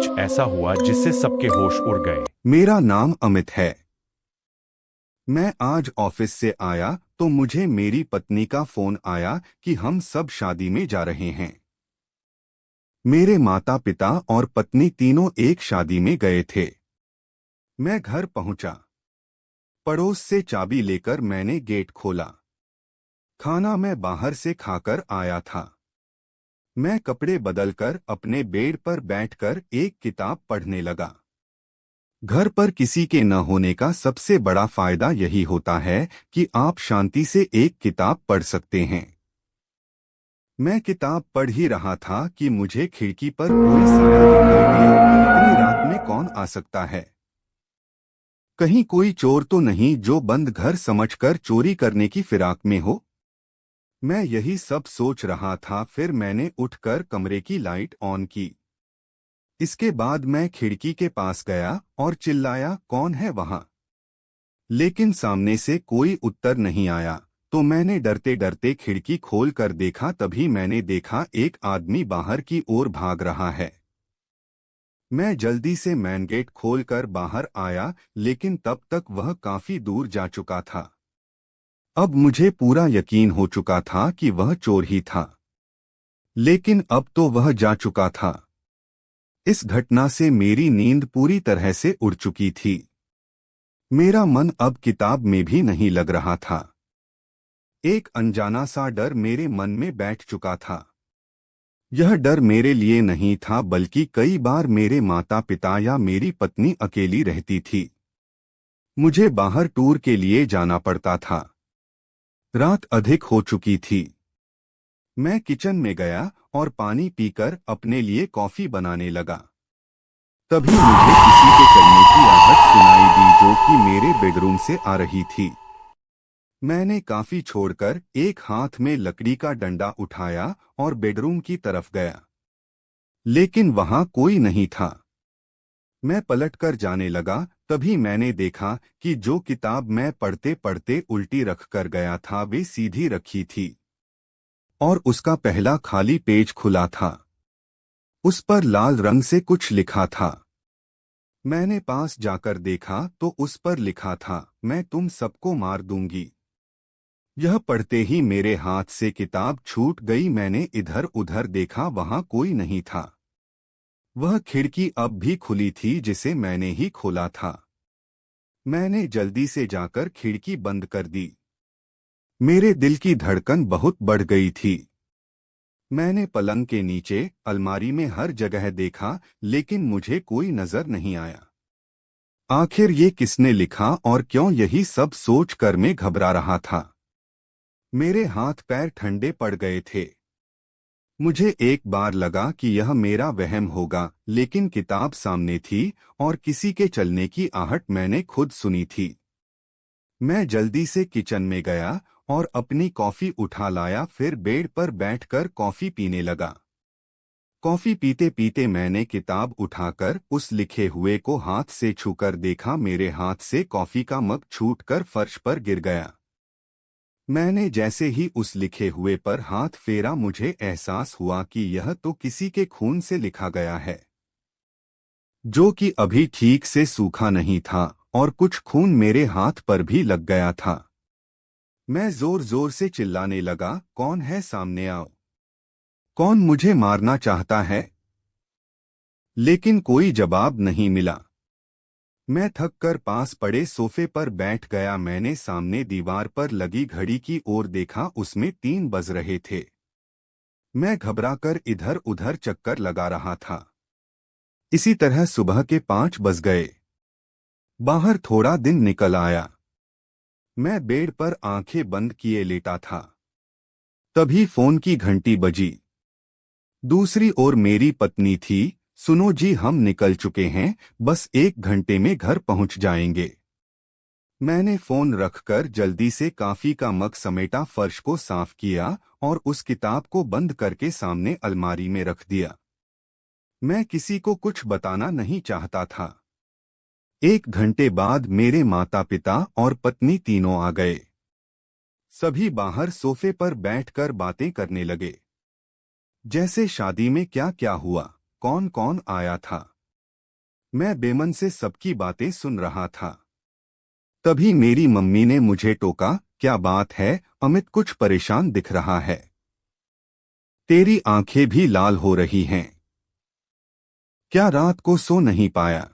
कुछ ऐसा हुआ जिससे सबके होश उड़ गए। मेरा नाम अमित है। मैं आज ऑफिस से आया तो मुझे मेरी पत्नी का फोन आया कि हम सब शादी में जा रहे हैं। मेरे माता पिता और पत्नी तीनों एक शादी में गए थे। मैं घर पहुंचा। पड़ोस से चाबी लेकर मैंने गेट खोला। खाना मैं बाहर से खाकर आया था। मैं कपड़े बदलकर अपने बेड पर बैठकर एक किताब पढ़ने लगा। घर पर किसी के न होने का सबसे बड़ा फायदा यही होता है कि आप शांति से एक किताब पढ़ सकते हैं। मैं किताब पढ़ ही रहा था कि मुझे खिड़की पर कोई साया दिखाई दिया। इतनी रात में कौन आ सकता है? कहीं कोई चोर तो नहीं जो बंद घर समझकर चोरी करने की फिराक में हो? मैं यही सब सोच रहा था, फिर मैंने उठकर कमरे की लाइट ऑन की। इसके बाद मैं खिड़की के पास गया और चिल्लाया, कौन है वहां? लेकिन सामने से कोई उत्तर नहीं आया। तो मैंने डरते डरते खिड़की खोल कर देखा। तभी मैंने देखा एक आदमी बाहर की ओर भाग रहा है। मैं जल्दी से मेन गेट खोलकर बाहर आया, लेकिन तब तक वह काफी दूर जा चुका था। अब मुझे पूरा यकीन हो चुका था कि वह चोर ही था। लेकिन अब तो वह जा चुका था। इस घटना से मेरी नींद पूरी तरह से उड़ चुकी थी। मेरा मन अब किताब में भी नहीं लग रहा था। एक अनजाना सा डर मेरे मन में बैठ चुका था। यह डर मेरे लिए नहीं था, बल्कि कई बार मेरे माता पिता या मेरी पत्नी अकेली रहती थी। मुझे बाहर टूर के लिए जाना पड़ता था। रात अधिक हो चुकी थी। मैं किचन में गया और पानी पीकर अपने लिए कॉफी बनाने लगा। तभी मुझे किसी के चलने की आहट सुनाई दी, जो कि मेरे बेडरूम से आ रही थी। मैंने कॉफी छोड़कर एक हाथ में लकड़ी का डंडा उठाया और बेडरूम की तरफ गया। लेकिन वहां कोई नहीं था। मैं पलटकर जाने लगा। तभी मैंने देखा कि जो किताब मैं पढ़ते पढ़ते उल्टी रखकर गया था, वे सीधी रखी थी और उसका पहला खाली पेज खुला था। उस पर लाल रंग से कुछ लिखा था। मैंने पास जाकर देखा तो उस पर लिखा था, मैं तुम सबको मार दूंगी। यह पढ़ते ही मेरे हाथ से किताब छूट गई। मैंने इधर उधर देखा, वहां कोई नहीं था। वह खिड़की अब भी खुली थी जिसे मैंने ही खोला था। मैंने जल्दी से जाकर खिड़की बंद कर दी। मेरे दिल की धड़कन बहुत बढ़ गई थी। मैंने पलंग के नीचे, अलमारी में हर जगह देखा, लेकिन मुझे कोई नजर नहीं आया। आखिर ये किसने लिखा और क्यों? यही सब सोच कर मैं घबरा रहा था। मेरे हाथ पैर ठंडे पड़ गए थे। मुझे एक बार लगा कि यह मेरा वहम होगा, लेकिन किताब सामने थी और किसी के चलने की आहट मैंने खुद सुनी थी। मैं जल्दी से किचन में गया और अपनी कॉफी उठा लाया, फिर बेड पर बैठकर कॉफी पीने लगा। कॉफी पीते पीते मैंने किताब उठाकर उस लिखे हुए को हाथ से छूकर देखा। मेरे हाथ से कॉफी का मग छूटकर फर्श पर गिर गया। मैंने जैसे ही उस लिखे हुए पर हाथ फेरा, मुझे एहसास हुआ कि यह तो किसी के खून से लिखा गया है, जो कि अभी ठीक से सूखा नहीं था, और कुछ खून मेरे हाथ पर भी लग गया था। मैं जोर जोर से चिल्लाने लगा, कौन है? सामने आओ। कौन मुझे मारना चाहता है? लेकिन कोई जवाब नहीं मिला। मैं थक कर पास पड़े सोफे पर बैठ गया। मैंने सामने दीवार पर लगी घड़ी की ओर देखा, उसमें 3 बज रहे थे। मैं घबराकर इधर उधर चक्कर लगा रहा था। इसी तरह सुबह के 5 बज गए। बाहर थोड़ा दिन निकल आया। मैं बेड पर आंखें बंद किए लेटा था। तभी फोन की घंटी बजी। दूसरी ओर मेरी पत्नी थी। सुनो जी, हम निकल चुके हैं, बस 1 घंटे में घर पहुंच जाएंगे। मैंने फोन रखकर जल्दी से कॉफी का मग समेटा, फर्श को साफ किया और उस किताब को बंद करके सामने अलमारी में रख दिया। मैं किसी को कुछ बताना नहीं चाहता था। 1 घंटे बाद मेरे माता पिता और पत्नी तीनों आ गए। सभी बाहर सोफे पर बैठकर बातें करने लगे, जैसे शादी में क्या क्या हुआ, कौन कौन आया था। मैं बेमन से सबकी बातें सुन रहा था। तभी मेरी मम्मी ने मुझे टोका, क्या बात है अमित, कुछ परेशान दिख रहा है, तेरी आंखें भी लाल हो रही हैं, क्या रात को सो नहीं पाया?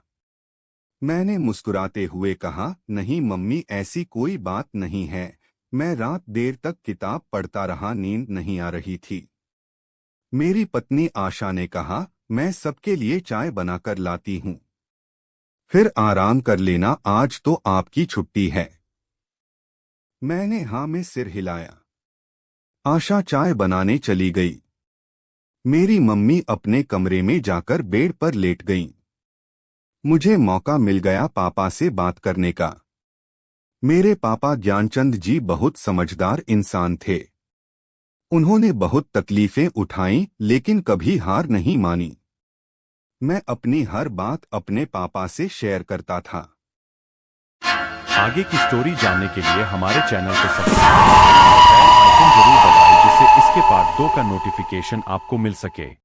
मैंने मुस्कुराते हुए कहा, नहीं मम्मी, ऐसी कोई बात नहीं है, मैं रात देर तक किताब पढ़ता रहा, नींद नहीं आ रही थी। मेरी पत्नी आशा ने कहा, मैं सबके लिए चाय बनाकर लाती हूं, फिर आराम कर लेना, आज तो आपकी छुट्टी है। मैंने हाँ में सिर हिलाया। आशा चाय बनाने चली गई। मेरी मम्मी अपने कमरे में जाकर बेड पर लेट गईं। मुझे मौका मिल गया पापा से बात करने का। मेरे पापा ज्ञानचंद जी बहुत समझदार इंसान थे। उन्होंने बहुत तकलीफें उठाईं लेकिन कभी हार नहीं मानी। मैं अपनी हर बात अपने पापा से शेयर करता था। आगे की स्टोरी जानने के लिए हमारे चैनल को सब्सक्राइब और बेल आइकन जरूर दबाएं, जिससे इसके पार्ट 2 का नोटिफिकेशन आपको मिल सके।